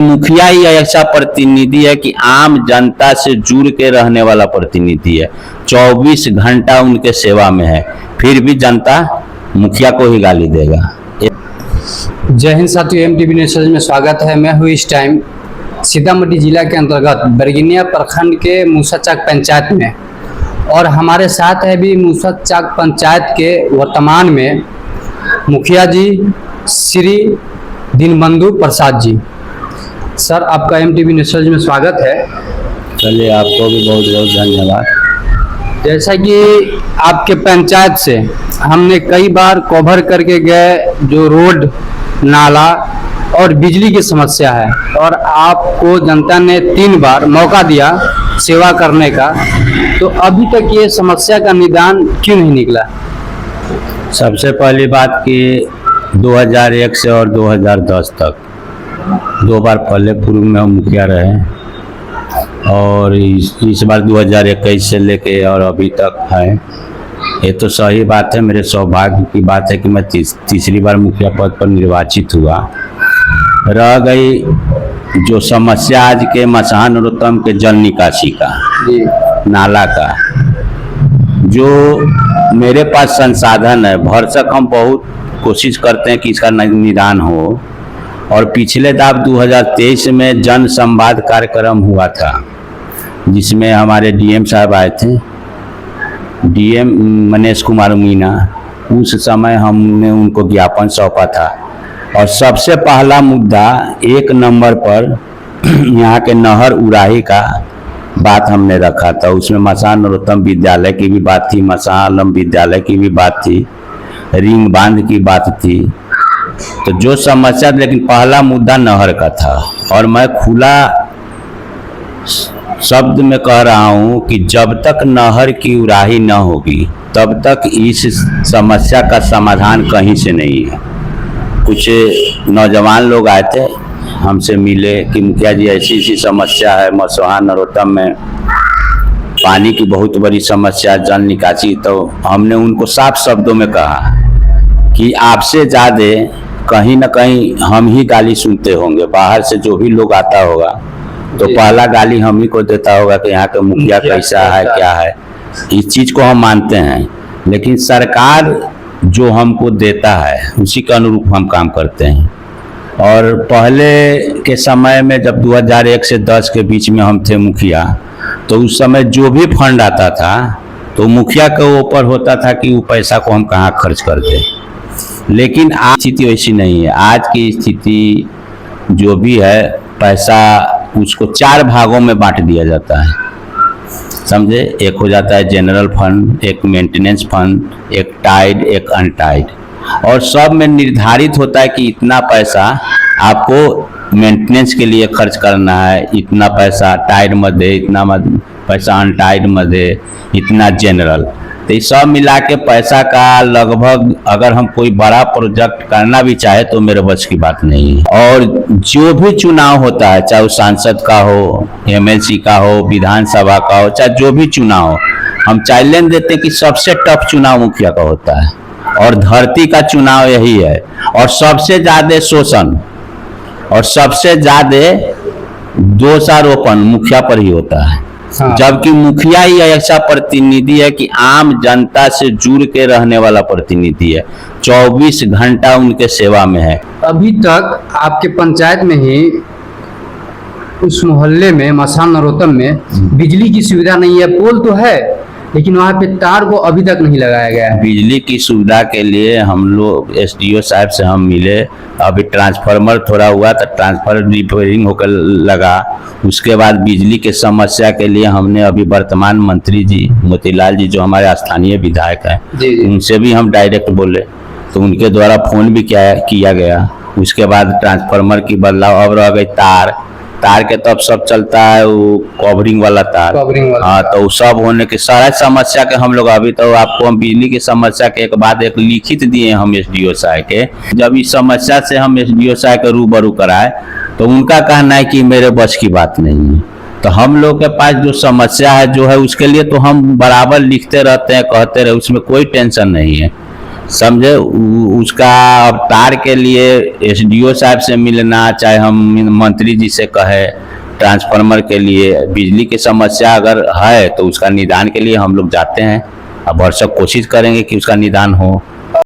मुखिया ही ऐसा प्रतिनिधि है कि आम जनता से जुड़ के रहने वाला प्रतिनिधि है। 24 घंटा उनके सेवा में है, फिर भी जनता मुखिया को ही गाली देगा। जय हिंद साथियों, एमटीवी न्यूज़ में स्वागत है। मैं हूँ इस टाइम सीतामढ़ी जिला के अंतर्गत बरगिनिया प्रखंड के मूसाचक पंचायत में, और हमारे साथ है भी मूसाचक पंचायत के वर्तमान में मुखिया जी श्री दीनबंधु प्रसाद जी। सर, आपका एमटीवी न्यूज़ में स्वागत है। चलिए, आपको भी बहुत बहुत धन्यवाद। जैसा कि आपके पंचायत से हमने कई बार कवर करके गए जो रोड, नाला और बिजली की समस्या है, और आपको जनता ने 3 बार मौका दिया सेवा करने का, तो अभी तक ये समस्या का निदान क्यों नहीं निकला? सबसे पहली बात कि 2001 से और 2010 तक 2 बार पहले पूर्व में हम मुखिया रहे, और इस बार 2021 से लेके और अभी तक है। ये तो सही बात है, मेरे सौभाग्य की बात है कि मैं तीसरी बार मुखिया पद पर निर्वाचित हुआ। रह गई जो समस्या आज के मसहा नरोत्तम के जल निकासी का, नाला का, जो मेरे पास संसाधन है, भरसक हम बहुत कोशिश करते हैं कि इसका निदान हो। और पिछले दाव 2023 में जन संवाद कार्यक्रम हुआ था, जिसमें हमारे डीएम साहब आए थे, डीएम मनीष कुमार मीना। उस समय हमने उनको ज्ञापन सौंपा था, और सबसे पहला मुद्दा 1 नंबर पर यहाँ के नहर उराही का बात हमने रखा था। उसमें मसहा नरोत्तम विद्यालय की भी बात थी, मसहा आलम विद्यालय की भी बात थी, रिंग बांध की बात थी। तो जो समस्या, लेकिन पहला मुद्दा नहर का था। और मैं खुला शब्द में कह रहा हूँ कि जब तक नहर की उराही न होगी तब तक इस समस्या का समाधान कहीं से नहीं है। कुछ नौजवान लोग आए थे, हमसे मिले कि मुखिया जी ऐसी ऐसी समस्या है मसहा नरोत्तम में, पानी की बहुत बड़ी समस्या, जल निकासी। तो हमने उनको साफ शब्दों में कहा कि आपसे ज़्यादा कहीं ना कहीं हम ही गाली सुनते होंगे। बाहर से जो भी लोग आता होगा तो पहला गाली हम ही को देता होगा कि यहाँ का मुखिया कैसा है, क्या है। इस चीज़ को हम मानते हैं, लेकिन सरकार जो हमको देता है उसी के अनुरूप हम काम करते हैं। और पहले के समय में जब 2001 से 10 के बीच में हम थे मुखिया, तो उस समय जो भी फंड आता था तो मुखिया के ऊपर होता था कि वो पैसा को हम कहाँ खर्च कर दें। लेकिन आज स्थिति वैसी नहीं है। आज की स्थिति जो भी है, पैसा उसको 4 भागों में बांट दिया जाता है, समझे। एक हो जाता है जनरल फंड, एक मेंटेनेंस फंड, एक टाइड, एक अनटाइड, और सब में निर्धारित होता है कि इतना पैसा आपको मेंटेनेंस के लिए खर्च करना है, इतना पैसा टाइड मध्ये, इतना पैसा अनटाइड मध्ये, इतना जनरल। तो ये सब मिला के पैसा का लगभग, अगर हम कोई बड़ा प्रोजेक्ट करना भी चाहे तो मेरे बस की बात नहीं है। और जो भी चुनाव होता है, चाहे वो सांसद का हो, एमएलसी का हो, विधानसभा का हो, चाहे जो भी चुनाव हो, हम चैलेंज देते हैं कि सबसे टफ चुनाव मुखिया का होता है, और धरती का चुनाव यही है। और सबसे ज्यादा शोषण और सबसे ज्यादा दोषारोपण मुखिया पर ही होता है। हाँ। जबकि मुखिया ही ऐसा प्रतिनिधि है कि आम जनता से जुड़ के रहने वाला प्रतिनिधि है, 24 घंटा उनके सेवा में है। अभी तक आपके पंचायत में ही उस मोहल्ले में मसहा नरोत्तम में बिजली की सुविधा नहीं है। पोल तो है, लेकिन वहाँ पे तार को अभी तक नहीं लगाया गया है। बिजली की सुविधा के लिए हम लोग एसडीओ साहब से हम मिले। अभी ट्रांसफार्मर थोड़ा हुआ तो ट्रांसफार्मर रिपेयरिंग होकर लगा। उसके बाद बिजली के समस्या के लिए हमने अभी वर्तमान मंत्री जी मोतीलाल जी, जो हमारे स्थानीय विधायक हैं, उनसे भी हम डायरेक्ट बोले, तो उनके द्वारा फोन भी किया गया। उसके बाद ट्रांसफार्मर की बदलाव, अब रह गई तार के तब सब चलता है वो कवरिंग वाला तार। हाँ, तो सब होने के सारा समस्या के हम लोग अभी तो आपको हम बिजली की समस्या के एक बाद एक लिखित दिए हम एसडीओ साहब के। जब इस समस्या से हम एसडीओ साहब के रूबरू कराए तो उनका कहना है कि मेरे बस की बात नहीं है। तो हम लोग के पास जो समस्या है जो है उसके लिए तो हम बराबर लिखते रहते हैं, कहते रहे, उसमें कोई टेंशन नहीं है। समझे। उसका अब तार के लिए एसडीओ साहब से मिलना, चाहे हम मंत्री जी से कहे, ट्रांसफार्मर के लिए बिजली की समस्या अगर है तो उसका निदान के लिए हम लोग जाते हैं। अब भरसक कोशिश करेंगे कि उसका निदान हो।